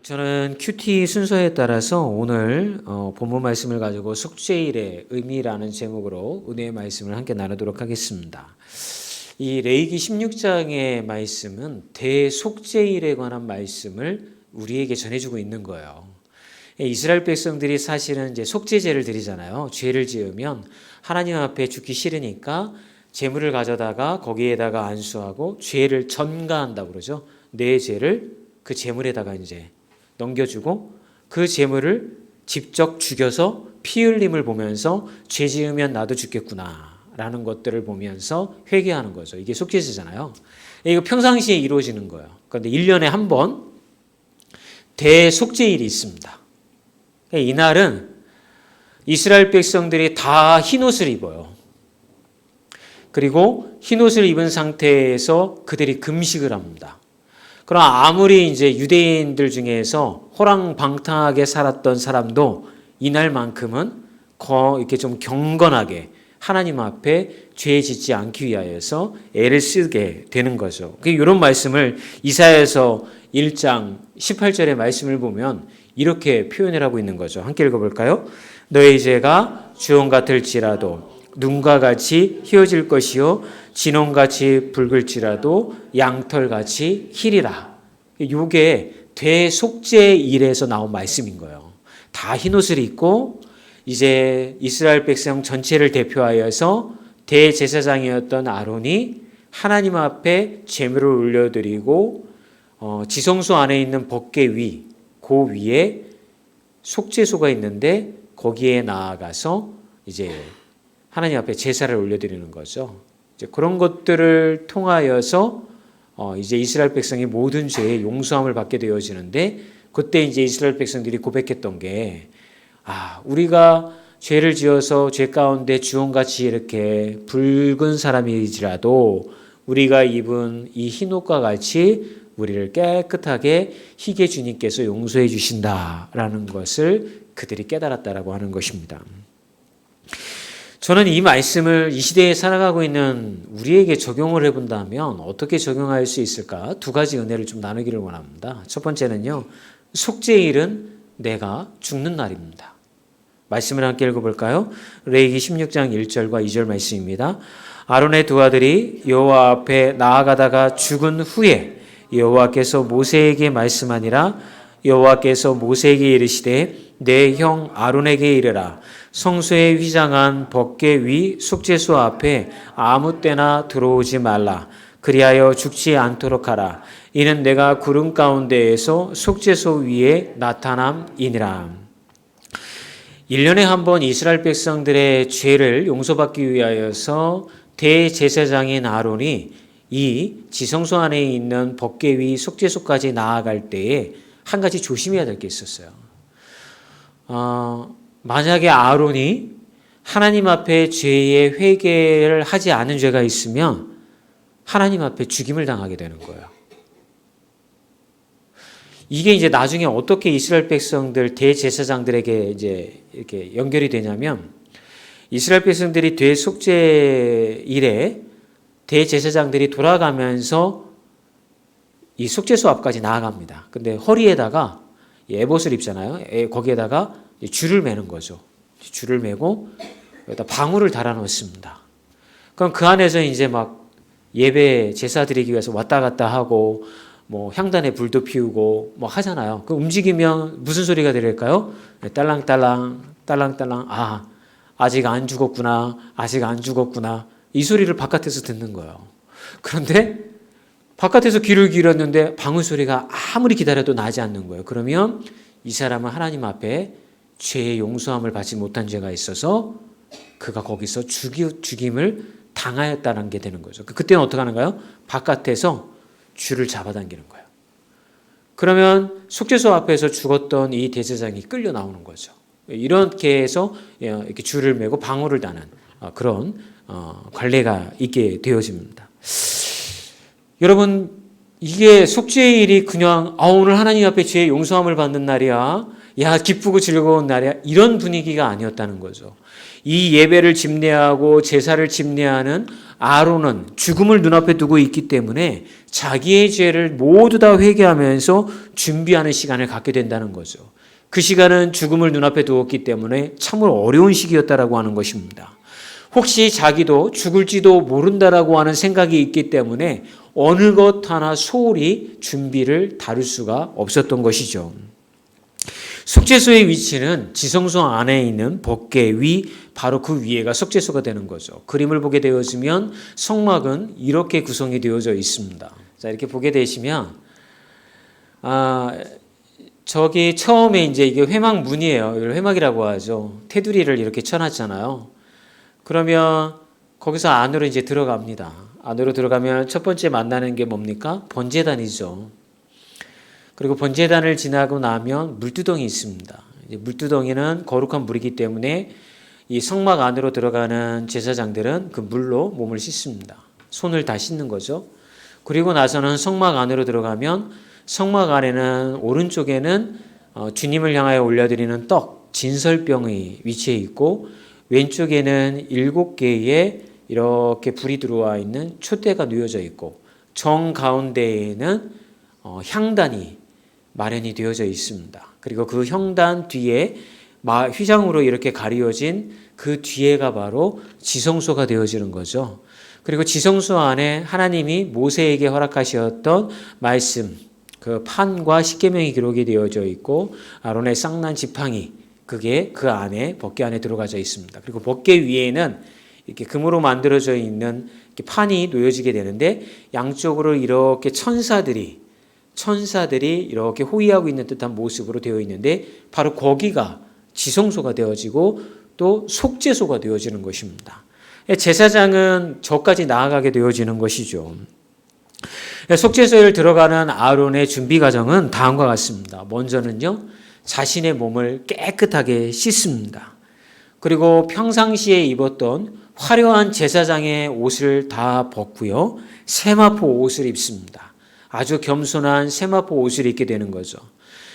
저는 큐티 순서에 따라서 오늘 본문 말씀을 가지고 속죄일의 의미라는 제목으로 은혜의 말씀을 함께 나누도록 하겠습니다. 이 레위기 16장의 말씀은 대속죄일에 관한 말씀을 우리에게 전해주고 있는 거예요. 이스라엘 백성들이 사실은 이제 속죄제를 드리잖아요. 죄를 지으면 하나님 앞에 죽기 싫으니까 제물을 가져다가 거기에다가 안수하고 죄를 전가한다고 그러죠. 내 죄를 그 제물에다가 이제 넘겨주고 그 제물을 직접 죽여서 피 흘림을 보면서 죄 지으면 나도 죽겠구나 라는 것들을 보면서 회개하는 거죠. 이게 속죄제잖아요. 이거 평상시에 이루어지는 거예요. 그런데 1년에 한 번 대속죄일이 있습니다. 이날은 이스라엘 백성들이 다 흰옷을 입어요. 그리고 흰옷을 입은 상태에서 그들이 금식을 합니다. 그럼 아무리 이제 유대인들 중에서 호랑방탕하게 살았던 사람도 이날만큼은 이렇게 좀 경건하게 하나님 앞에 죄 짓지 않기 위하여서 애를 쓰게 되는 거죠. 이런 말씀을 이사야서 1장 18절의 말씀을 보면 이렇게 표현을 하고 있는 거죠. 함께 읽어볼까요? 너의 죄가 주홍 같을지라도 눈과 같이 희어질 것이요 진홍같이 붉을지라도 양털같이 희리라. 이게 대속죄일에서 나온 말씀인 거예요. 다 흰옷을 입고 이제 이스라엘 백성 전체를 대표하여서 대제사장이었던 아론이 하나님 앞에 제물을 올려드리고 지성소 안에 있는 법궤 위, 그 위에 속죄소가 있는데 거기에 나아가서 이제 하나님 앞에 제사를 올려드리는 거죠. 이제 그런 것들을 통하여서 이제 이스라엘 백성이 모든 죄의 용서함을 받게 되어지는데 그때 이제 이스라엘 백성들이 고백했던 게 우리가 죄를 지어서 죄 가운데 주홍같이 이렇게 붉은 사람이지라도 우리가 입은 이 흰옷과 같이 우리를 깨끗하게 희게 주님께서 용서해 주신다라는 것을 그들이 깨달았다라고 하는 것입니다. 저는 이 말씀을 이 시대에 살아가고 있는 우리에게 적용을 해본다면 어떻게 적용할 수 있을까? 두 가지 은혜를 좀 나누기를 원합니다. 첫 번째는요, 속죄일은 내가 죽는 날입니다. 말씀을 함께 읽어볼까요? 레위기 16장 1절과 2절 말씀입니다. 아론의 두 아들이 여호와 앞에 나아가다가 죽은 후에 여호와께서 모세에게 말씀하니라. 여호와께서 모세에게 이르시되 내 형 아론에게 이르라. 성소에 휘장한 법궤 위 속죄소 앞에 아무 때나 들어오지 말라. 그리하여 죽지 않도록 하라. 이는 내가 구름 가운데에서 속죄소 위에 나타남이니라. 1년에 한 번 이스라엘 백성들의 죄를 용서받기 위하여서 대제사장인 아론이 이 지성소 안에 있는 법궤 위 속죄소까지 나아갈 때에 한 가지 조심해야 될 게 있었어요. 만약에 아론이 하나님 앞에 죄의 회개를 하지 않은 죄가 있으면 하나님 앞에 죽임을 당하게 되는 거예요. 이게 이제 나중에 어떻게 이스라엘 백성들 대제사장들에게 이제 이렇게 연결이 되냐면 이스라엘 백성들이 대속죄일에 대제사장들이 돌아가면서 이 속죄소 앞까지 나아갑니다. 근데 허리에다가 에봇을 입잖아요. 거기에다가 줄을 매는 거죠. 줄을 매고 여기다 방울을 달아 놓습니다. 그럼 그 안에서 이제 막 예배 제사 드리기 위해서 왔다 갔다 하고 뭐 향단에 불도 피우고 뭐 하잖아요. 그 움직이면 무슨 소리가 들릴까요? 딸랑딸랑 딸랑딸랑 아직 안 죽었구나. 아직 안 죽었구나. 이 소리를 바깥에서 듣는 거예요. 그런데 바깥에서 귀를 기울였는데 방울 소리가 아무리 기다려도 나지 않는 거예요. 그러면 이 사람은 하나님 앞에 죄의 용서함을 받지 못한 죄가 있어서 그가 거기서 죽임을 당하였다는 게 되는 거죠. 그때는 어떻게 하는가요? 바깥에서 줄을 잡아당기는 거예요. 그러면 속죄소 앞에서 죽었던 이 대제사장이 끌려 나오는 거죠. 이렇게 해서 이렇게 줄을 매고 방울을 다는 그런 관례가 있게 되어집니다. 여러분, 이게 속죄일이 그냥 오늘 하나님 앞에 죄의 용서함을 받는 날이야, 야, 기쁘고 즐거운 날이야. 이런 분위기가 아니었다는 거죠. 이 예배를 집례하고 제사를 집례하는 아론은 죽음을 눈앞에 두고 있기 때문에 자기의 죄를 모두 다 회개하면서 준비하는 시간을 갖게 된다는 거죠. 그 시간은 죽음을 눈앞에 두었기 때문에 참으로 어려운 시기였다라고 하는 것입니다. 혹시 자기도 죽을지도 모른다라고 하는 생각이 있기 때문에 어느 것 하나 소홀히 준비를 다룰 수가 없었던 것이죠. 속죄소의 위치는 지성소 안에 있는 법궤 위, 바로 그 위에가 속죄소가 되는 거죠. 그림을 보게 되어지면 성막은 이렇게 구성이 되어져 있습니다. 자, 이렇게 보게 되시면, 저기 처음에 이제 이게 회막문이에요. 이걸 회막이라고 하죠. 테두리를 이렇게 쳐놨잖아요. 그러면 거기서 안으로 이제 들어갑니다. 안으로 들어가면 첫 번째 만나는 게 뭡니까? 번제단이죠. 그리고 번제단을 지나고 나면 물두덩이 있습니다. 이제 물두덩이는 거룩한 물이기 때문에 이 성막 안으로 들어가는 제사장들은 그 물로 몸을 씻습니다. 손을 다 씻는 거죠. 그리고 나서는 성막 안으로 들어가면 성막 안에는 오른쪽에는 주님을 향하여 올려드리는 떡, 진설병이 위치해 있고 왼쪽에는 7개의 이렇게 불이 들어와 있는 촛대가 놓여져 있고 정 가운데에는 향단이 마련이 되어져 있습니다. 그리고 그 향단 뒤에 휘장으로 이렇게 가리워진 그 뒤에가 바로 지성소가 되어지는 거죠. 그리고 지성소 안에 하나님이 모세에게 허락하셨던 말씀, 그 판과 십계명이 기록이 되어져 있고 아론의 쌍난 지팡이, 그게 그 안에 법궤 안에 들어가져 있습니다. 그리고 법궤 위에는 이렇게 금으로 만들어져 있는 이렇게 판이 놓여지게 되는데 양쪽으로 이렇게 천사들이 이렇게 호위하고 있는 듯한 모습으로 되어 있는데 바로 거기가 지성소가 되어지고 또 속죄소가 되어지는 것입니다. 제사장은 저까지 나아가게 되어지는 것이죠. 속죄소에 들어가는 아론의 준비 과정은 다음과 같습니다. 먼저는요, 자신의 몸을 깨끗하게 씻습니다. 그리고 평상시에 입었던 화려한 제사장의 옷을 다 벗고요, 세마포 옷을 입습니다. 아주 겸손한 세마포 옷을 입게 되는 거죠.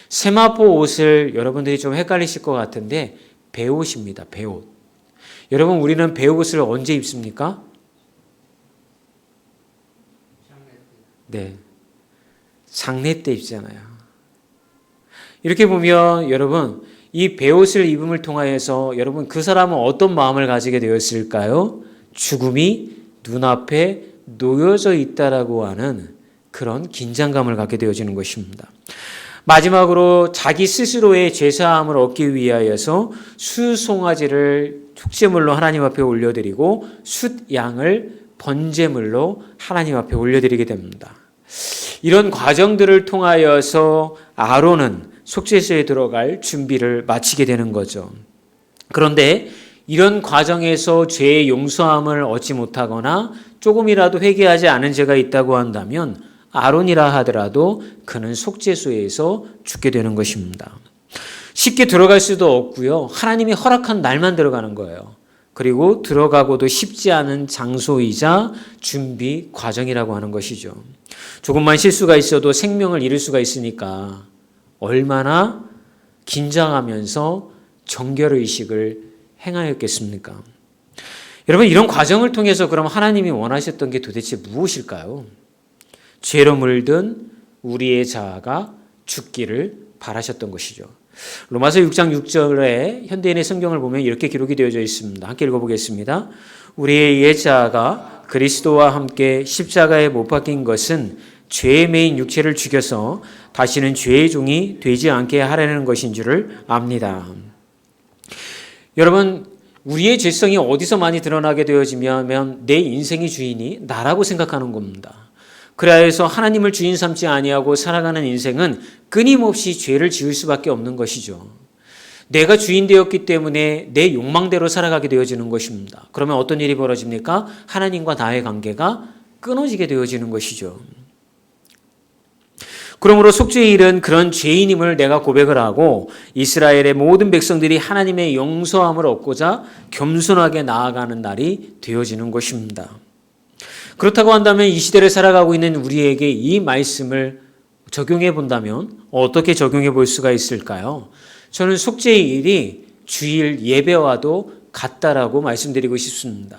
세마포 옷을 여러분들이 좀 헷갈리실 것 같은데 배옷입니다. 배옷. 여러분, 우리는 배옷을 언제 입습니까? 네, 장례 때 입잖아요. 이렇게 보면 여러분, 이 배옷을 입음을 통하여서 여러분 그 사람은 어떤 마음을 가지게 되었을까요? 죽음이 눈앞에 놓여져 있다라고 하는 그런 긴장감을 갖게 되어지는 것입니다. 마지막으로 자기 스스로의 죄사함을 얻기 위하여서 수송아지를 축제물로 하나님 앞에 올려드리고 숫양을 번제물로 하나님 앞에 올려드리게 됩니다. 이런 과정들을 통하여서 아론은 속죄소에 들어갈 준비를 마치게 되는 거죠. 그런데 이런 과정에서 죄의 용서함을 얻지 못하거나 조금이라도 회개하지 않은 죄가 있다고 한다면 아론이라 하더라도 그는 속죄소에서 죽게 되는 것입니다. 쉽게 들어갈 수도 없고요. 하나님이 허락한 날만 들어가는 거예요. 그리고 들어가고도 쉽지 않은 장소이자 준비 과정이라고 하는 것이죠. 조금만 실수가 있어도 생명을 잃을 수가 있으니까 얼마나 긴장하면서 정결의식을 행하였겠습니까? 여러분, 이런 과정을 통해서 그럼 하나님이 원하셨던 게 도대체 무엇일까요? 죄로 물든 우리의 자아가 죽기를 바라셨던 것이죠. 로마서 6장 6절에 현대인의 성경을 보면 이렇게 기록이 되어져 있습니다. 함께 읽어보겠습니다. 우리의 옛 자아가 그리스도와 함께 십자가에 못 박힌 것은 죄에 매인 육체를 죽여서 다시는 죄의 종이 되지 않게 하려는 것인 줄을 압니다. 여러분, 우리의 죄성이 어디서 많이 드러나게 되어지면 내 인생의 주인이 나라고 생각하는 겁니다. 그래서 하나님을 주인 삼지 아니하고 살아가는 인생은 끊임없이 죄를 지을 수밖에 없는 것이죠. 내가 주인 되었기 때문에 내 욕망대로 살아가게 되어지는 것입니다. 그러면 어떤 일이 벌어집니까? 하나님과 나의 관계가 끊어지게 되어지는 것이죠. 그러므로 속죄의 일은 그런 죄인임을 내가 고백을 하고 이스라엘의 모든 백성들이 하나님의 용서함을 얻고자 겸손하게 나아가는 날이 되어지는 것입니다. 그렇다고 한다면 이 시대를 살아가고 있는 우리에게 이 말씀을 적용해 본다면 어떻게 적용해 볼 수가 있을까요? 저는 속죄의 일이 주일 예배와도 같다라고 말씀드리고 싶습니다.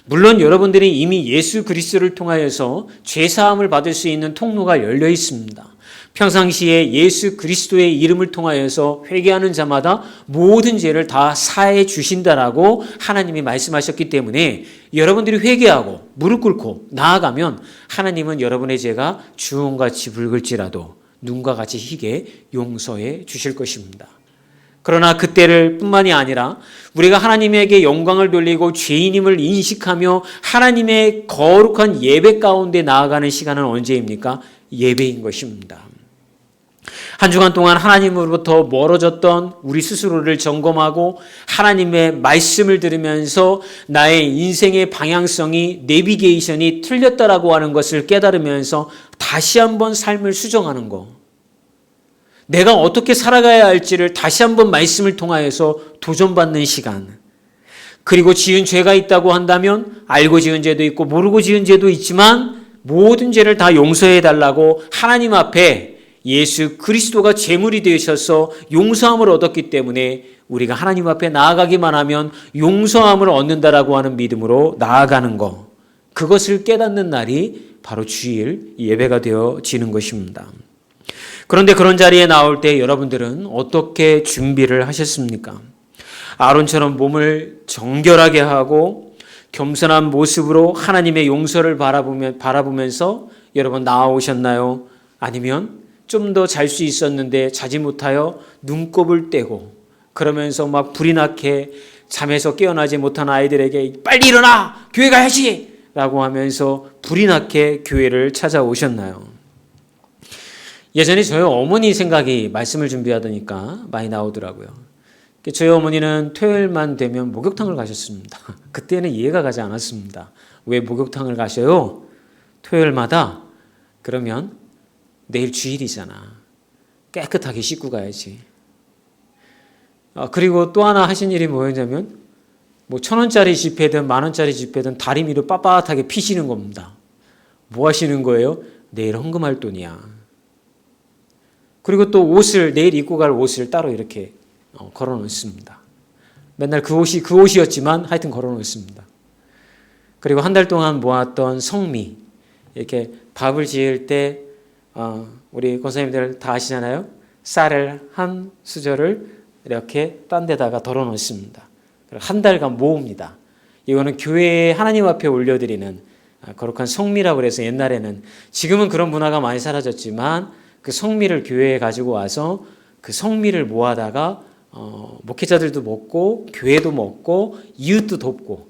물론 여러분들이 이미 예수 그리스도를 통하여서 죄사함을 받을 수 있는 통로가 열려 있습니다. 평상시에 예수 그리스도의 이름을 통하여서 회개하는 자마다 모든 죄를 다 사해 주신다라고 하나님이 말씀하셨기 때문에 여러분들이 회개하고 무릎 꿇고 나아가면 하나님은 여러분의 죄가 주홍같이 붉을지라도 눈과 같이 희게 용서해 주실 것입니다. 그러나 그때를 뿐만이 아니라 우리가 하나님에게 영광을 돌리고 죄인임을 인식하며 하나님의 거룩한 예배 가운데 나아가는 시간은 언제입니까? 예배인 것입니다. 한 주간 동안 하나님으로부터 멀어졌던 우리 스스로를 점검하고 하나님의 말씀을 들으면서 나의 인생의 방향성이 내비게이션이 틀렸다라고 하는 것을 깨달으면서 다시 한번 삶을 수정하는 것. 내가 어떻게 살아가야 할지를 다시 한번 말씀을 통하여서 도전받는 시간. 그리고 지은 죄가 있다고 한다면 알고 지은 죄도 있고 모르고 지은 죄도 있지만 모든 죄를 다 용서해 달라고 하나님 앞에 예수 그리스도가 제물이 되셔서 용서함을 얻었기 때문에 우리가 하나님 앞에 나아가기만 하면 용서함을 얻는다라고 하는 믿음으로 나아가는 것. 그것을 깨닫는 날이 바로 주일 예배가 되어지는 것입니다. 그런데 그런 자리에 나올 때 여러분들은 어떻게 준비를 하셨습니까? 아론처럼 몸을 정결하게 하고 겸손한 모습으로 하나님의 용서를 바라보면서 여러분 나아오셨나요? 아니면 좀 더 잘 수 있었는데 자지 못하여 눈곱을 떼고 그러면서 막 불이 나게 잠에서 깨어나지 못한 아이들에게 빨리 일어나! 교회 가야지! 라고 하면서 불이 나게 교회를 찾아오셨나요? 예전에 저희 어머니 생각이 말씀을 준비하더니까 많이 나오더라고요. 저희 어머니는 토요일만 되면 목욕탕을 가셨습니다. 그때는 이해가 가지 않았습니다. 왜 목욕탕을 가셔요? 토요일마다? 그러면 내일 주일이잖아. 깨끗하게 씻고 가야지. 그리고 또 하나 하신 일이 뭐였냐면 1,000원짜리 지폐든 10,000원짜리 지폐든 다리미로 빳빳하게 피시는 겁니다. 뭐 하시는 거예요? 내일 헌금할 돈이야. 그리고 또 옷을 내일 입고 갈 옷을 따로 이렇게 걸어 놓습니다. 맨날 그 옷이었지만 하여튼 걸어 놓습니다. 그리고 한 달 동안 모았던 성미 이렇게 밥을 지을 때 우리 권사님들 다 아시잖아요. 쌀을 한 수저를 이렇게 딴 데다가 덜어 놓습니다. 한 달간 모읍니다. 이거는 교회에 하나님 앞에 올려드리는 거룩한 성미라고 그래서 옛날에는 지금은 그런 문화가 많이 사라졌지만 그 성미를 교회에 가지고 와서 그 성미를 모아다가 목회자들도 먹고 교회도 먹고 이웃도 돕고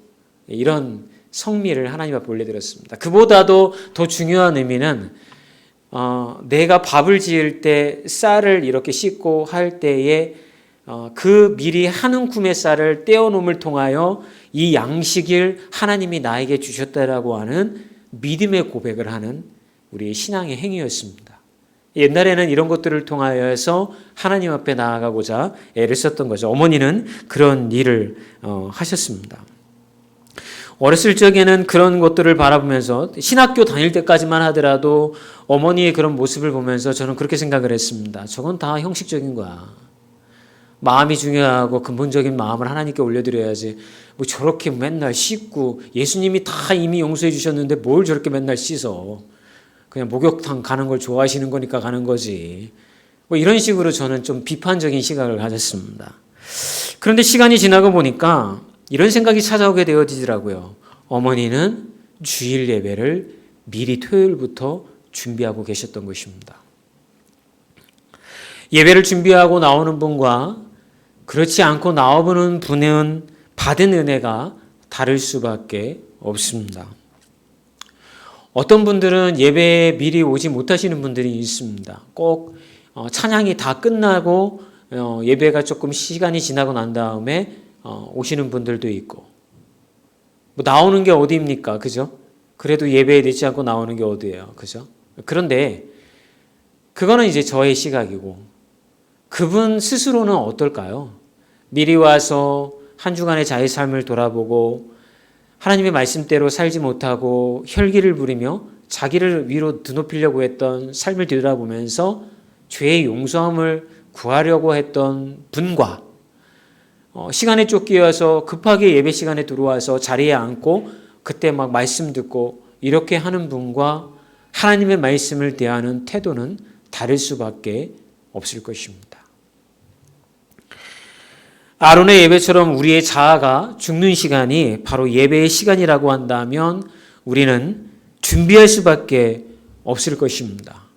이런 성미를 하나님 앞에 올려드렸습니다. 그보다도 더 중요한 의미는 내가 밥을 지을 때 쌀을 이렇게 씻고 할 때에 그 미리 한 움큼의 쌀을 떼어놓음을 통하여 이 양식을 하나님이 나에게 주셨다라고 하는 믿음의 고백을 하는 우리의 신앙의 행위였습니다. 옛날에는 이런 것들을 통하여서 하나님 앞에 나아가고자 애를 썼던 거죠. 어머니는 그런 일을 하셨습니다. 어렸을 적에는 그런 것들을 바라보면서 신학교 다닐 때까지만 하더라도 어머니의 그런 모습을 보면서 저는 그렇게 생각을 했습니다. 저건 다 형식적인 거야. 마음이 중요하고 근본적인 마음을 하나님께 올려드려야지. 뭐 저렇게 맨날 씻고 예수님이 다 이미 용서해 주셨는데 뭘 저렇게 맨날 씻어. 그냥 목욕탕 가는 걸 좋아하시는 거니까 가는 거지. 뭐 이런 식으로 저는 좀 비판적인 시각을 가졌습니다. 그런데 시간이 지나고 보니까 이런 생각이 찾아오게 되어지더라고요. 어머니는 주일 예배를 미리 토요일부터 준비하고 계셨던 것입니다. 예배를 준비하고 나오는 분과 그렇지 않고 나와보는 분은 받은 은혜가 다를 수밖에 없습니다. 어떤 분들은 예배에 미리 오지 못하시는 분들이 있습니다. 꼭 찬양이 다 끝나고 예배가 조금 시간이 지나고 난 다음에 오시는 분들도 있고 뭐 나오는 게 어디입니까? 그죠? 그래도 예배에 늦지 않고 나오는 게 어디예요? 그죠? 그런데 그거는 이제 저의 시각이고 그분 스스로는 어떨까요? 미리 와서 한 주간의 자기 삶을 돌아보고 하나님의 말씀대로 살지 못하고 혈기를 부리며 자기를 위로 드높이려고 했던 삶을 뒤돌아보면서 죄의 용서함을 구하려고 했던 분과 시간에 쫓겨서 급하게 예배 시간에 들어와서 자리에 앉고 그때 막 말씀 듣고 이렇게 하는 분과 하나님의 말씀을 대하는 태도는 다를 수밖에 없을 것입니다. 아론의 예배처럼 우리의 자아가 죽는 시간이 바로 예배의 시간이라고 한다면 우리는 준비할 수밖에 없을 것입니다.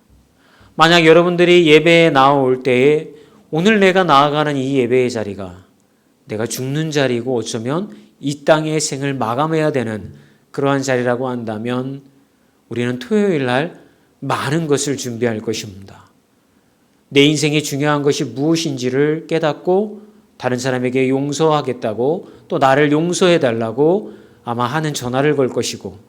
만약 여러분들이 예배에 나올 때에 오늘 내가 나아가는 이 예배의 자리가 내가 죽는 자리고 어쩌면 이 땅의 생을 마감해야 되는 그러한 자리라고 한다면 우리는 토요일 날 많은 것을 준비할 것입니다. 내 인생에 중요한 것이 무엇인지를 깨닫고 다른 사람에게 용서하겠다고 또 나를 용서해 달라고 아마 하는 전화를 걸 것이고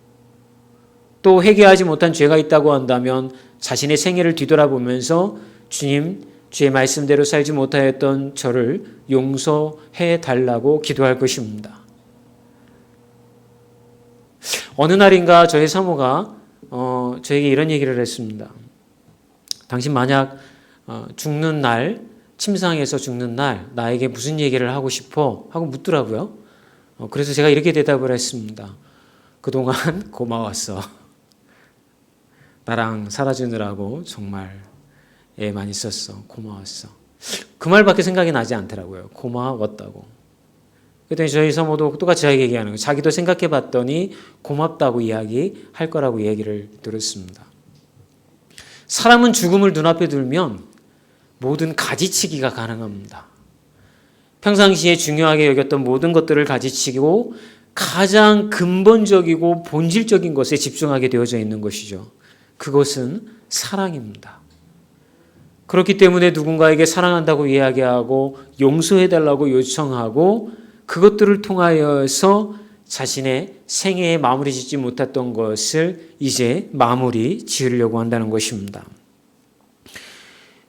또 회개하지 못한 죄가 있다고 한다면 자신의 생애를 뒤돌아보면서 주님, 주의 말씀대로 살지 못하였던 저를 용서해 달라고 기도할 것입니다. 어느 날인가 저의 사모가 저에게 이런 얘기를 했습니다. 당신 만약 죽는 날, 침상에서 죽는 날 나에게 무슨 얘기를 하고 싶어? 하고 묻더라고요. 그래서 제가 이렇게 대답을 했습니다. 그동안 고마웠어. 나랑 살아주느라고 정말 애 많이 썼어. 고마웠어. 그 말밖에 생각이 나지 않더라고요. 고마웠다고. 그랬더니 저희 사모도 똑같이 저에게 얘기하는 거예요. 자기도 생각해 봤더니 고맙다고 이야기할 거라고 얘기를 들었습니다. 사람은 죽음을 눈앞에 두면 모든 가지치기가 가능합니다. 평상시에 중요하게 여겼던 모든 것들을 가지치고 가장 근본적이고 본질적인 것에 집중하게 되어져 있는 것이죠. 그것은 사랑입니다. 그렇기 때문에 누군가에게 사랑한다고 이야기하고 용서해달라고 요청하고 그것들을 통하여서 자신의 생애에 마무리 짓지 못했던 것을 이제 마무리 지으려고 한다는 것입니다.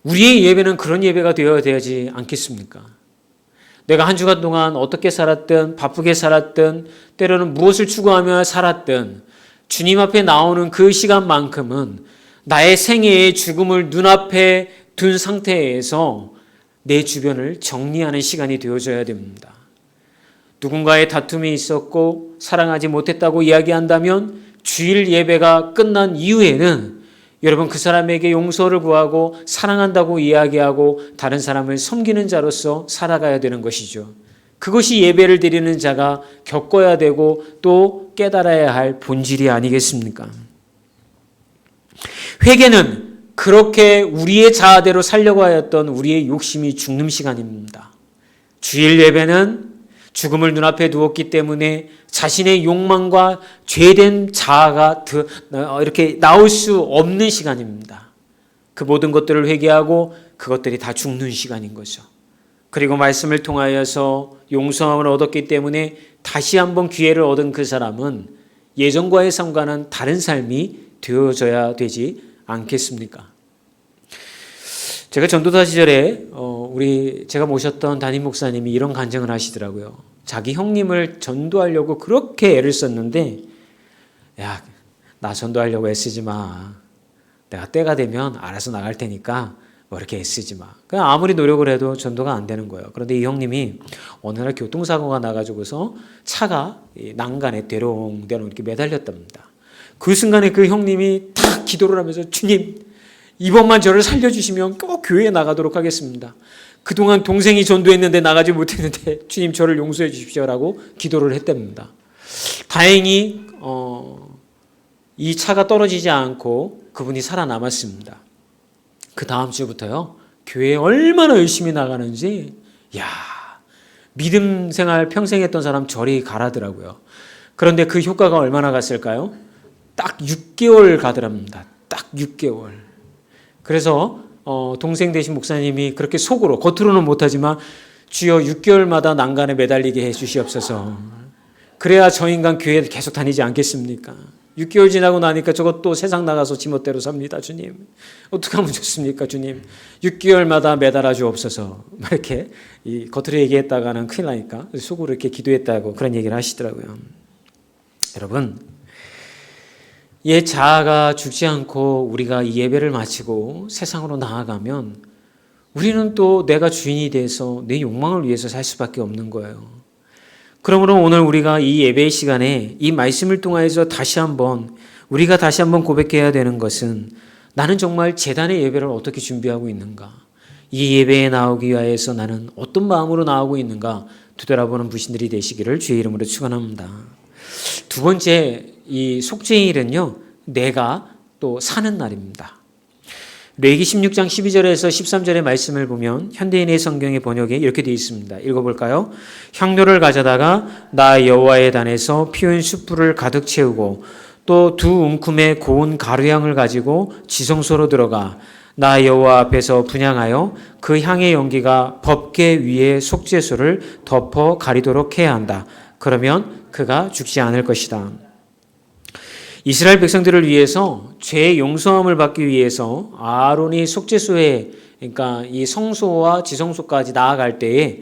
우리의 예배는 그런 예배가 되어야 되지 않겠습니까? 내가 한 주간 동안 어떻게 살았든 바쁘게 살았든 때로는 무엇을 추구하며 살았든 주님 앞에 나오는 그 시간만큼은 나의 생애의 죽음을 눈앞에 둔 상태에서 내 주변을 정리하는 시간이 되어져야 됩니다. 누군가의 다툼이 있었고 사랑하지 못했다고 이야기한다면 주일 예배가 끝난 이후에는 여러분 그 사람에게 용서를 구하고 사랑한다고 이야기하고 다른 사람을 섬기는 자로서 살아가야 되는 것이죠. 그것이 예배를 드리는 자가 겪어야 되고 또 깨달아야 할 본질이 아니겠습니까? 회개는 그렇게 우리의 자아대로 살려고 하였던 우리의 욕심이 죽는 시간입니다. 주일 예배는 죽음을 눈앞에 두었기 때문에 자신의 욕망과 죄된 자아가 이렇게 나올 수 없는 시간입니다. 그 모든 것들을 회개하고 그것들이 다 죽는 시간인 거죠. 그리고 말씀을 통하여서 용서함을 얻었기 때문에 다시 한번 기회를 얻은 그 사람은 예전과의 삶과는 다른 삶이 되어져야 되지 않겠습니까? 제가 전도사 시절에 제가 모셨던 담임 목사님이 이런 간증을 하시더라고요. 자기 형님을 전도하려고 그렇게 애를 썼는데 야, 나 전도하려고 애쓰지 마. 내가 때가 되면 알아서 나갈 테니까 뭐 이렇게 애쓰지 마. 그냥 아무리 노력을 해도 전도가 안 되는 거예요. 그런데 이 형님이 어느 날 교통사고가 나가지고서 차가 난간에 대롱대롱 이렇게 매달렸답니다. 그 순간에 그 형님이 탁 기도를 하면서 주님 이번만 저를 살려주시면 꼭 교회에 나가도록 하겠습니다. 그동안 동생이 전도했는데 나가지 못했는데 주님 저를 용서해 주십시오라고 기도를 했답니다. 다행히 이 차가 떨어지지 않고 그분이 살아남았습니다. 그 다음 주부터요. 교회에 얼마나 열심히 나가는지 믿음 생활 평생 했던 사람 저리 가라더라고요. 그런데 그 효과가 얼마나 갔을까요? 딱 6개월 가더랍니다. 딱 6개월. 그래서 동생 되신 목사님이 그렇게 속으로 겉으로는 못하지만 주여 6개월마다 난간에 매달리게 해주시옵소서. 그래야 저 인간 교회 계속 다니지 않겠습니까? 6개월 지나고 나니까 저것도 세상 나가서 지멋대로 삽니다. 주님 어떻게 하면 좋습니까? 주님 6개월마다 매달아 주옵소서. 이렇게 겉으로 얘기했다가는 큰일 나니까 속으로 이렇게 기도했다고 그런 얘기를 하시더라고요. 여러분 옛 자아가 죽지 않고 우리가 이 예배를 마치고 세상으로 나아가면 우리는 또 내가 주인이 돼서 내 욕망을 위해서 살 수밖에 없는 거예요. 그러므로 오늘 우리가 이 예배의 시간에 이 말씀을 통해서 우리가 다시 한번 고백해야 되는 것은 나는 정말 제단의 예배를 어떻게 준비하고 있는가? 이 예배에 나오기 위해서 나는 어떤 마음으로 나오고 있는가? 되돌아보는 부신들이 되시기를 주의 이름으로 축원합니다. 두 번째, 이 속죄일은요, 내가 또 사는 날입니다. 레위기 16장 12절에서 13절의 말씀을 보면 현대인의 성경의 번역에 이렇게 되어 있습니다. 읽어볼까요? 향로를 가져다가 나 여호와의 단에서 피운 숯불을 가득 채우고 또 두 움큼의 고운 가루향을 가지고 지성소로 들어가 나 여호와 앞에서 분향하여 그 향의 연기가 법궤 위에 속죄소를 덮어 가리도록 해야 한다. 그러면 그가 죽지 않을 것이다. 이스라엘 백성들을 위해서 죄의 용서함을 받기 위해서 아론이 속죄소에, 그러니까 이 성소와 지성소까지 나아갈 때에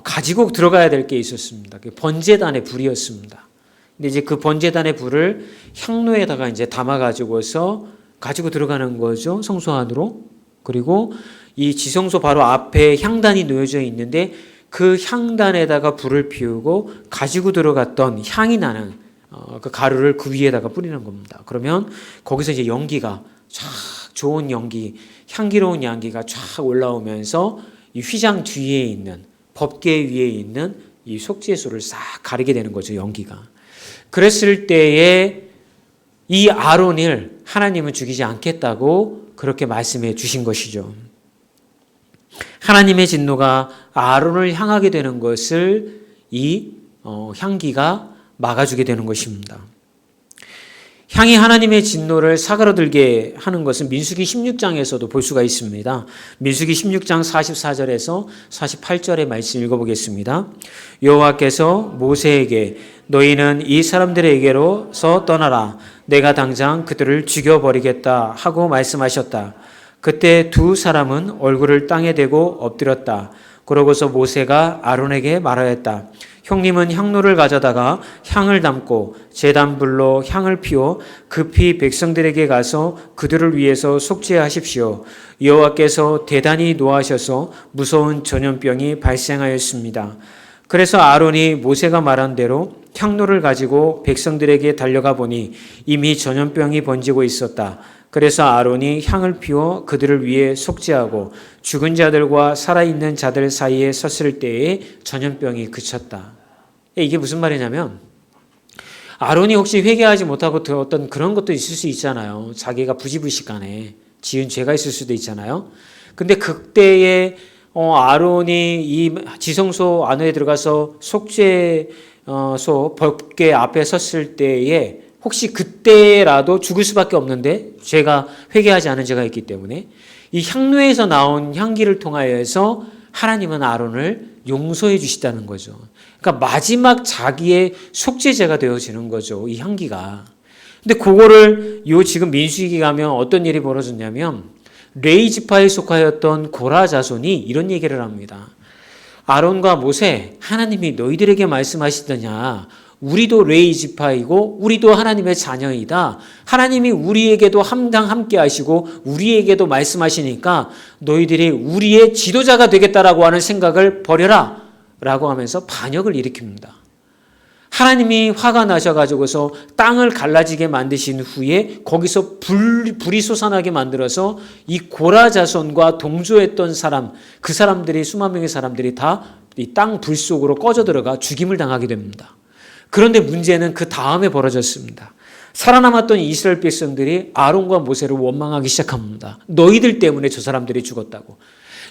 가지고 들어가야 될 게 있었습니다. 번제단의 불이었습니다. 근데 이제 그 번제단의 불을 향로에다가 이제 담아가지고서 가지고 들어가는 거죠. 성소 안으로. 그리고 이 지성소 바로 앞에 향단이 놓여져 있는데 그 향단에다가 불을 피우고 가지고 들어갔던 향이 나는 그 가루를 그 위에다가 뿌리는 겁니다. 그러면 거기서 이제 연기가 쫙 좋은 연기, 향기로운 향기가 쫙 올라오면서 이 휘장 뒤에 있는 법궤 위에 있는 이 속죄소를 싹 가리게 되는 거죠. 연기가. 그랬을 때에 이 아론을 하나님은 죽이지 않겠다고 그렇게 말씀해 주신 것이죠. 하나님의 진노가 아론을 향하게 되는 것을 이 향기가 막아주게 되는 것입니다. 향이 하나님의 진노를 사가로들게 하는 것은 민수기 16장에서도 볼 수가 있습니다. 민수기 16장 44절에서 48절의 말씀 읽어보겠습니다. 여호와께서 모세에게 너희는 이 사람들에게로서 떠나라. 내가 당장 그들을 죽여버리겠다 하고 말씀하셨다. 그때 두 사람은 얼굴을 땅에 대고 엎드렸다. 그러고서 모세가 아론에게 말하였다. 형님은 향로를 가져다가 향을 담고 제단불로 향을 피워 급히 백성들에게 가서 그들을 위해서 속죄하십시오. 여호와께서 대단히 노하셔서 무서운 전염병이 발생하였습니다. 그래서 아론이 모세가 말한 대로 향로를 가지고 백성들에게 달려가 보니 이미 전염병이 번지고 있었다. 그래서 아론이 향을 피워 그들을 위해 속죄하고 죽은 자들과 살아있는 자들 사이에 섰을 때에 전염병이 그쳤다. 이게 무슨 말이냐면 아론이 혹시 회개하지 못하고 어떤 그런 것도 있을 수 있잖아요. 자기가 부지불식간에 지은 죄가 있을 수도 있잖아요. 근데 그때에 아론이 이 지성소 안에 들어가서 속죄소 법궤 앞에 섰을 때에 혹시 그때라도 죽을 수밖에 없는데 죄가 회개하지 않은 죄가 있기 때문에 이 향로에서 나온 향기를 통하여서 하나님은 아론을 용서해 주시다는 거죠. 그러니까 마지막 자기의 속죄제가 되어지는 거죠. 이 향기가. 근데 그거를 지금 민수기 가면 어떤 일이 벌어졌냐면 레위 지파에 속하였던 고라 자손이 이런 얘기를 합니다. 아론과 모세, 하나님이 너희들에게 말씀하시더냐. 우리도 레위 지파이고 우리도 하나님의 자녀이다. 하나님이 우리에게도 항상 함께 하시고 우리에게도 말씀하시니까 너희들이 우리의 지도자가 되겠다라고 하는 생각을 버려라 라고 하면서 반역을 일으킵니다. 하나님이 화가 나셔가지고서 땅을 갈라지게 만드신 후에 거기서 불이 솟아나게 만들어서 이 고라 자손과 동조했던 사람, 그 사람들이 수만 명의 사람들이 다 이 땅 불 속으로 꺼져 들어가 죽임을 당하게 됩니다. 그런데 문제는 그 다음에 벌어졌습니다. 살아남았던 이스라엘 백성들이 아론과 모세를 원망하기 시작합니다. 너희들 때문에 저 사람들이 죽었다고.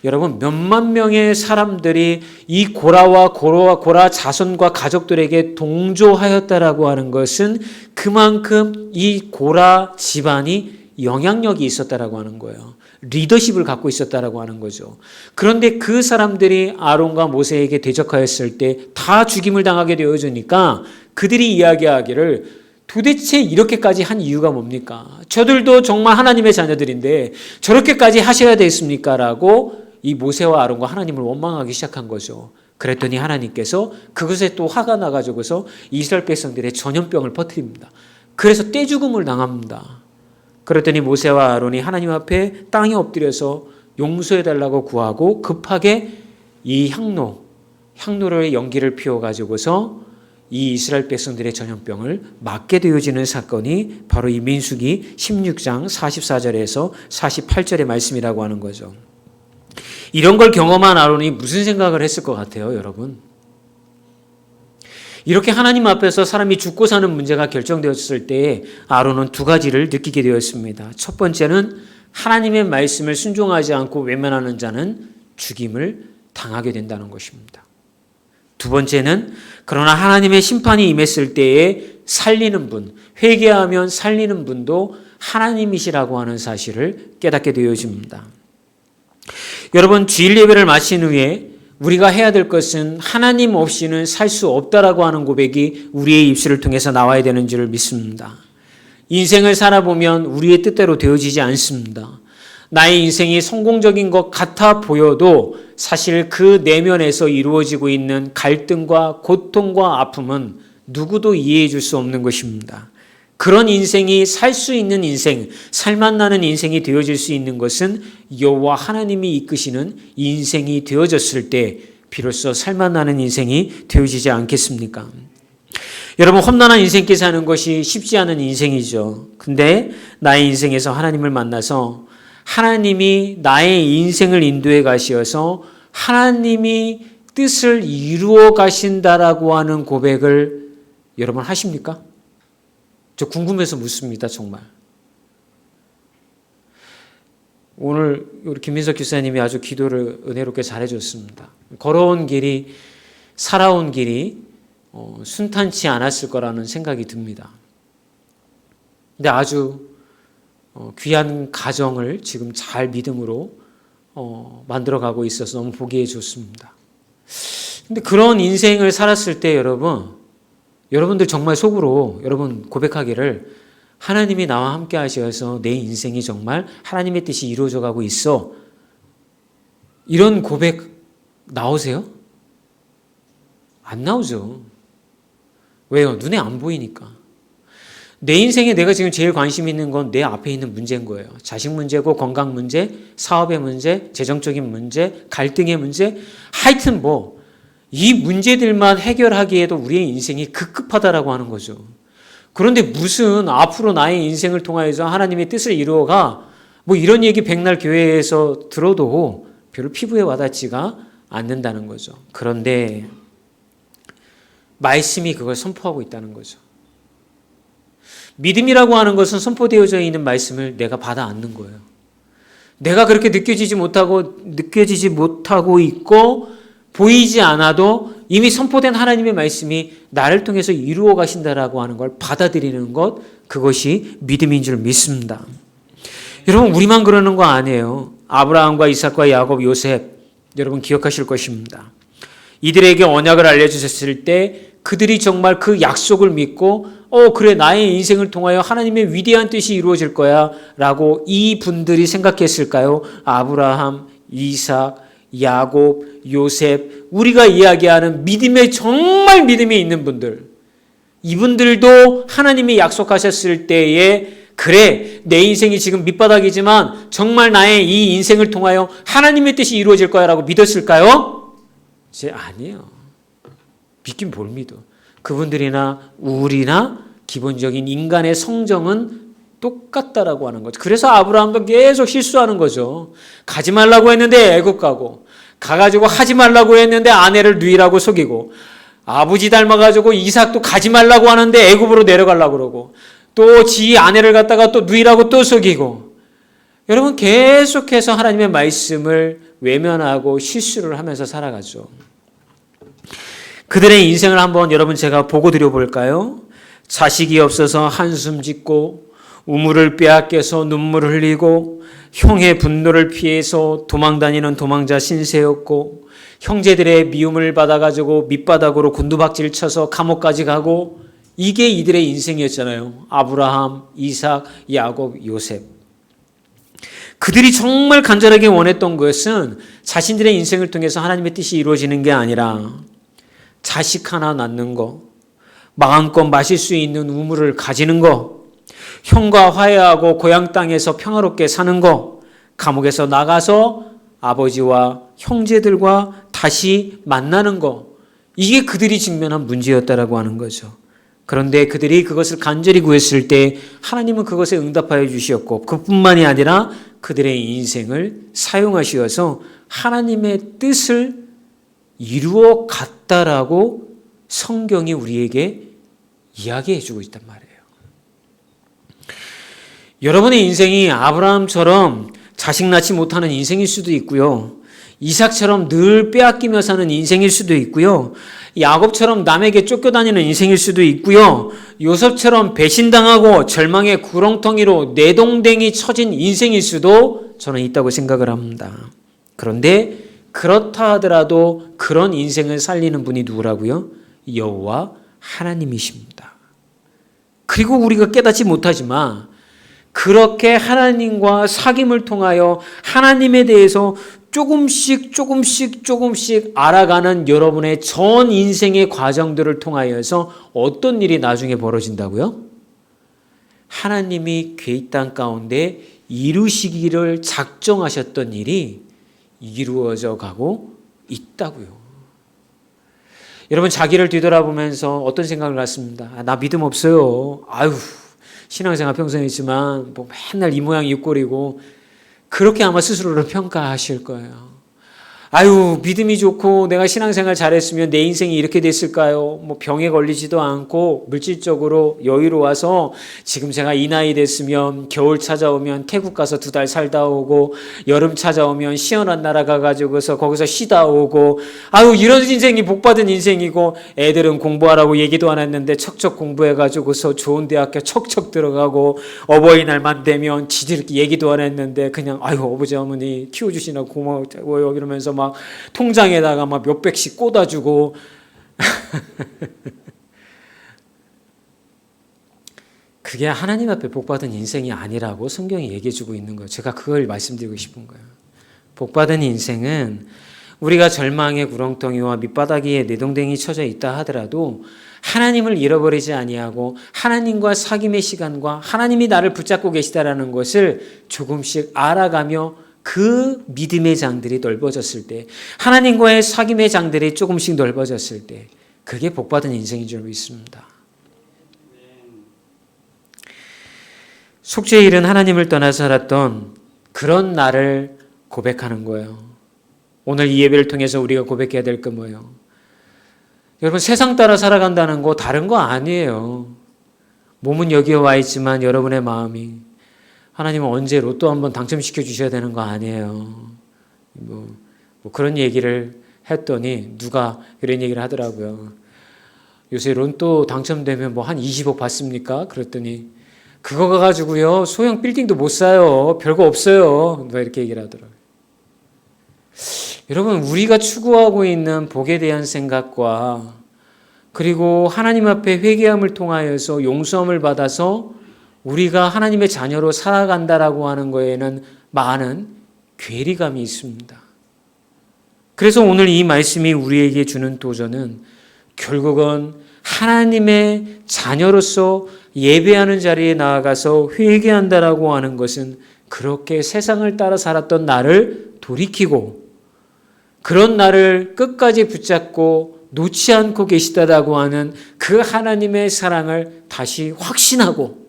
여러분, 몇만 명의 사람들이 이 고라 자손과 가족들에게 동조하였다라고 하는 것은 그만큼 이 고라 집안이 영향력이 있었다라고 하는 거예요. 리더십을 갖고 있었다라고 하는 거죠. 그런데 그 사람들이 아론과 모세에게 대적하였을 때 다 죽임을 당하게 되어지니까 그들이 이야기하기를 도대체 이렇게까지 한 이유가 뭡니까? 저들도 정말 하나님의 자녀들인데 저렇게까지 하셔야 되겠습니까? 라고 이 모세와 아론과 하나님을 원망하기 시작한 거죠. 그랬더니 하나님께서 그것에 또 화가 나가지고서 이스라엘 백성들의 전염병을 퍼뜨립니다. 그래서 떼죽음을 당합니다. 그랬더니 모세와 아론이 하나님 앞에 땅에 엎드려서 용서해달라고 구하고 급하게 이 향로의 연기를 피워가지고서 이 이스라엘 백성들의 전염병을 막게 되어지는 사건이 바로 이 민수기 16장 44절에서 48절의 말씀이라고 하는 거죠. 이런 걸 경험한 아론이 무슨 생각을 했을 것 같아요, 여러분? 이렇게 하나님 앞에서 사람이 죽고 사는 문제가 결정되었을 때에 아론은 두 가지를 느끼게 되었습니다. 첫 번째는 하나님의 말씀을 순종하지 않고 외면하는 자는 죽임을 당하게 된다는 것입니다. 두 번째는 그러나 하나님의 심판이 임했을 때에 살리는 분, 회개하면 살리는 분도 하나님이시라고 하는 사실을 깨닫게 되어집니다. 여러분, 주일 예배를 마친 후에 우리가 해야 될 것은 하나님 없이는 살 수 없다라고 하는 고백이 우리의 입술을 통해서 나와야 되는 줄을 믿습니다. 인생을 살아보면 우리의 뜻대로 되어지지 않습니다. 나의 인생이 성공적인 것 같아 보여도 사실 그 내면에서 이루어지고 있는 갈등과 고통과 아픔은 누구도 이해해 줄 수 없는 것입니다. 그런 인생이 살 수 있는 인생, 살맛나는 인생이 되어질 수 있는 것은 여호와 하나님이 이끄시는 인생이 되어졌을 때 비로소 살맛나는 인생이 되어지지 않겠습니까? 여러분, 험난한 인생길 사는 것이 쉽지 않은 인생이죠. 근데 나의 인생에서 하나님을 만나서 하나님이 나의 인생을 인도해 가시어서 하나님이 뜻을 이루어 가신다라고 하는 고백을 여러분 하십니까? 저 궁금해서 묻습니다, 정말. 오늘 우리 김민석 교사님이 아주 기도를 은혜롭게 잘해줬습니다. 걸어온 길이, 살아온 길이 순탄치 않았을 거라는 생각이 듭니다. 근데 아주 귀한 가정을 지금 잘 믿음으로 만들어가고 있어서 너무 보기에 좋습니다. 근데 그런 인생을 살았을 때 여러분들 정말 속으로 여러분 고백하기를 하나님이 나와 함께 하셔서 내 인생이 정말 하나님의 뜻이 이루어져 가고 있어. 이런 고백 나오세요? 안 나오죠. 왜요? 눈에 안 보이니까. 내 인생에 내가 지금 제일 관심 있는 건 내 앞에 있는 문제인 거예요. 자식 문제고 건강 문제, 사업의 문제, 재정적인 문제, 갈등의 문제, 하여튼 이 문제들만 해결하기에도 우리의 인생이 급급하다라고 하는 거죠. 그런데 무슨 앞으로 나의 인생을 통하여서 하나님의 뜻을 이루어가 이런 얘기 백날 교회에서 들어도 별로 피부에 와닿지가 않는다는 거죠. 그런데 말씀이 그걸 선포하고 있다는 거죠. 믿음이라고 하는 것은 선포되어져 있는 말씀을 내가 받아 안는 거예요. 내가 그렇게 느껴지지 못하고 있고 보이지 않아도 이미 선포된 하나님의 말씀이 나를 통해서 이루어 가신다라고 하는 걸 받아들이는 것, 그것이 믿음인 줄 믿습니다. 여러분, 우리만 그러는 거 아니에요. 아브라함과 이삭과 야곱, 요셉, 여러분 기억하실 것입니다. 이들에게 언약을 알려주셨을 때 그들이 정말 그 약속을 믿고 그래, 나의 인생을 통하여 하나님의 위대한 뜻이 이루어질 거야 라고 이 분들이 생각했을까요? 아브라함, 이삭, 야곱, 요셉, 우리가 이야기하는 정말 믿음이 있는 분들, 이분들도 하나님이 약속하셨을 때에 그래, 내 인생이 지금 밑바닥이지만 정말 나의 이 인생을 통하여 하나님의 뜻이 이루어질 거야 라고 믿었을까요? 아니에요. 믿긴 뭘 믿어. 그분들이나 우리나 기본적인 인간의 성정은 똑같다라고 하는 거죠. 그래서 아브라함도 계속 실수하는 거죠. 가지 말라고 했는데 애굽 가가지고 하지 말라고 했는데 아내를 누이라고 속이고, 아버지 닮아가지고 이삭도 가지 말라고 하는데 애굽으로 내려가려고 그러고, 또 지 아내를 갖다가 또 누이라고 또 속이고, 여러분 계속해서 하나님의 말씀을 외면하고 실수를 하면서 살아가죠. 그들의 인생을 한번 여러분 제가 보고 드려볼까요? 자식이 없어서 한숨 짓고, 우물을 빼앗겨서 눈물을 흘리고, 형의 분노를 피해서 도망다니는 도망자 신세였고, 형제들의 미움을 받아가지고 밑바닥으로 곤두박질 쳐서 감옥까지 가고, 이게 이들의 인생이었잖아요. 아브라함, 이삭, 야곱, 요셉. 그들이 정말 간절하게 원했던 것은 자신들의 인생을 통해서 하나님의 뜻이 이루어지는 게 아니라 자식 하나 낳는 거, 마음껏 마실 수 있는 우물을 가지는 거, 형과 화해하고 고향 땅에서 평화롭게 사는 거, 감옥에서 나가서 아버지와 형제들과 다시 만나는 거, 이게 그들이 직면한 문제였다라고 하는 거죠. 그런데 그들이 그것을 간절히 구했을 때 하나님은 그것에 응답하여 주셨고, 그뿐만이 아니라 그들의 인생을 사용하시어서 하나님의 뜻을 이루어 갔다라고 성경이 우리에게 이야기해 주고 있단 말이에요. 여러분의 인생이 아브라함처럼 자식 낳지 못하는 인생일 수도 있고요. 이삭처럼 늘 빼앗기며 사는 인생일 수도 있고요. 야곱처럼 남에게 쫓겨다니는 인생일 수도 있고요. 요셉처럼 배신당하고 절망의 구렁텅이로 내동댕이 처진 인생일 수도 저는 있다고 생각을 합니다. 그런데 그렇다 하더라도 그런 인생을 살리는 분이 누구라고요? 여호와 하나님이십니다. 그리고 우리가 깨닫지 못하지만 그렇게 하나님과 사귐을 통하여 하나님에 대해서 조금씩 알아가는 여러분의 전 인생의 과정들을 통하여서 어떤 일이 나중에 벌어진다고요? 하나님이 궤 땅 가운데 이루시기를 작정하셨던 일이 이루어져 가고 있다고요. 여러분, 자기를 뒤돌아보면서 어떤 생각을 갖습니다. 나 믿음 없어요. 아유, 신앙생활 평생 했지만 뭐 맨날 이 모양 이 꼴이고, 그렇게 아마 스스로를 평가하실 거예요. 아유, 믿음이 좋고 내가 신앙생활 잘했으면 내 인생이 이렇게 됐을까요? 뭐 병에 걸리지도 않고 물질적으로 여유로워서 지금 제가 이 나이 됐으면 겨울 찾아오면 태국 가서 2달 살다 오고, 여름 찾아오면 시원한 나라 가가지고서 거기서 쉬다 오고, 아유, 이런 인생이 복받은 인생이고, 애들은 공부하라고 얘기도 안 했는데 척척 공부해가지고서 좋은 대학교 척척 들어가고, 어버이날만 되면 지들 얘기도 안 했는데 그냥 아유, 아버지 어머니 키워주시나 고마워요 이러면서 막 통장에다가 막 몇백씩 꽂아주고 그게 하나님 앞에 복받은 인생이 아니라고 성경이 얘기해주고 있는 거예요. 제가 그걸 말씀드리고 싶은 거예요. 복받은 인생은 우리가 절망의 구렁텅이와 밑바닥에 내동댕이 쳐져 있다 하더라도 하나님을 잃어버리지 아니하고 하나님과 사귐의 시간과 하나님이 나를 붙잡고 계시다라는 것을 조금씩 알아가며 그 믿음의 장들이 넓어졌을 때, 하나님과의 사귐의 장들이 조금씩 넓어졌을 때, 그게 복받은 인생인 줄 믿습니다. 속죄일은 하나님을 떠나 살았던 그런 나를 고백하는 거예요. 오늘 이 예배를 통해서 우리가 고백해야 될 건 뭐예요? 여러분, 세상 따라 살아간다는 거 다른 거 아니에요. 몸은 여기에 와 있지만 여러분의 마음이, 하나님은 언제 로또 한번 당첨시켜 주셔야 되는 거 아니에요. 뭐 그런 얘기를 했더니 누가 그런 얘기를 하더라고요. 요새 로또 당첨되면 뭐 한 20억 받습니까? 그랬더니 그거 가지고요 소형 빌딩도 못 사요. 별거 없어요. 누가 이렇게 얘기를 하더라고요. 여러분, 우리가 추구하고 있는 복에 대한 생각과 그리고 하나님 앞에 회개함을 통하여서 용서함을 받아서 우리가 하나님의 자녀로 살아간다라고 하는 거에는 많은 괴리감이 있습니다. 그래서 오늘 이 말씀이 우리에게 주는 도전은 결국은 하나님의 자녀로서 예배하는 자리에 나아가서 회개한다라고 하는 것은 그렇게 세상을 따라 살았던 나를 돌이키고 그런 나를 끝까지 붙잡고 놓지 않고 계시다라고 하는 그 하나님의 사랑을 다시 확신하고,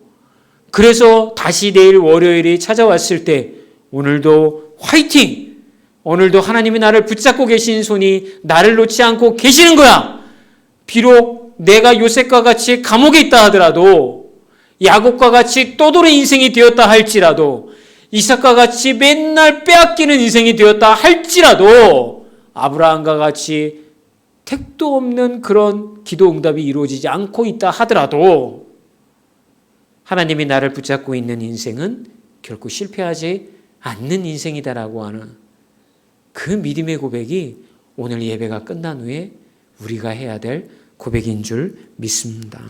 그래서 다시 내일 월요일이 찾아왔을 때 오늘도 화이팅! 오늘도 하나님이 나를 붙잡고 계신 손이 나를 놓지 않고 계시는 거야. 비록 내가 요셉과 같이 감옥에 있다 하더라도, 야곱과 같이 떠돌이 인생이 되었다 할지라도, 이삭과 같이 맨날 빼앗기는 인생이 되었다 할지라도, 아브라함과 같이 택도 없는 그런 기도 응답이 이루어지지 않고 있다 하더라도 하나님이 나를 붙잡고 있는 인생은 결코 실패하지 않는 인생이다라고 하는 그 믿음의 고백이 오늘 예배가 끝난 후에 우리가 해야 될 고백인 줄 믿습니다.